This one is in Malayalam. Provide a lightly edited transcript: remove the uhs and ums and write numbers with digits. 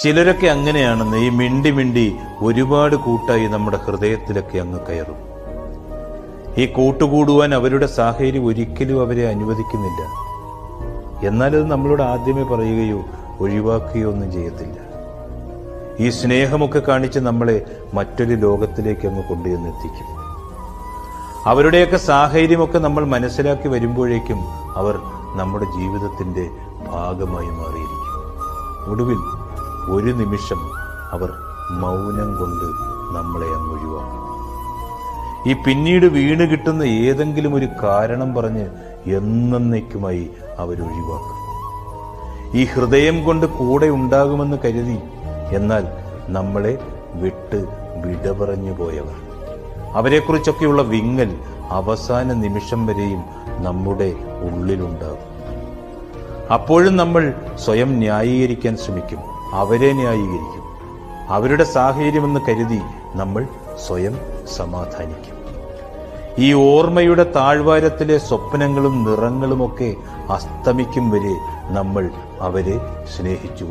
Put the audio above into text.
ചിലരൊക്കെ അങ്ങനെയാണെന്ന് ഈ മിണ്ടി മിണ്ടി ഒരുപാട് കൂട്ടായി നമ്മുടെ ഹൃദയത്തിലൊക്കെ അങ്ങ് കയറും. ഈ കൂട്ടുകൂടുവാൻ അവരുടെ സാഹചര്യം ഒരിക്കലും അവരെ അനുവദിക്കുന്നില്ല. എന്നാലത് നമ്മളോട് ആദ്യമേ പറയുകയോ ഒഴിവാക്കുകയോ ഒന്നും ചെയ്യത്തില്ല. ഈ സ്നേഹമൊക്കെ കാണിച്ച് നമ്മളെ മറ്റൊരു ലോകത്തിലേക്ക് അങ്ങ് കൊണ്ടുചെന്നെത്തിക്കും. അവരുടെയൊക്കെ സാഹചര്യമൊക്കെ നമ്മൾ മനസ്സിലാക്കി വരുമ്പോഴേക്കും അവർ നമ്മുടെ ജീവിതത്തിന്റെ ഭാഗമായി മാറിയിരിക്കും. ഒടുവിൽ ഒരു നിമിഷം അവർ മൗനം കൊണ്ട് നമ്മളെ അങ്ങ് ഒഴിവാക്കും. ഈ പിന്നീട് വീണ് കിട്ടുന്ന ഏതെങ്കിലും ഒരു കാരണം പറഞ്ഞ് എന്നേക്കുമായി അവരൊഴിവാക്കും. ഈ ഹൃദയം കൊണ്ട് കൂടെ ഉണ്ടാകുമെന്ന് കരുതി, എന്നാൽ നമ്മളെ വിട്ട് വിട പറഞ്ഞു പോയവർ, അവരെക്കുറിച്ചൊക്കെയുള്ള വിങ്ങൽ അവസാന നിമിഷം വരെയും നമ്മുടെ ഉള്ളിലുണ്ടാകും. അപ്പോഴും നമ്മൾ സ്വയം ന്യായീകരിക്കാൻ ശ്രമിക്കും, അവരെ ന്യായീകരിക്കും. അവരുടെ സാഹചര്യമെന്ന് കരുതി നമ്മൾ സ്വയം സമാധാനിക്കും. ഈ ഓർമ്മയുടെ താഴ്വാരത്തിലെ സ്വപ്നങ്ങളും നിറങ്ങളുമൊക്കെ അസ്തമിക്കും വരെ നമ്മൾ അവരെ സ്നേഹിച്ചു.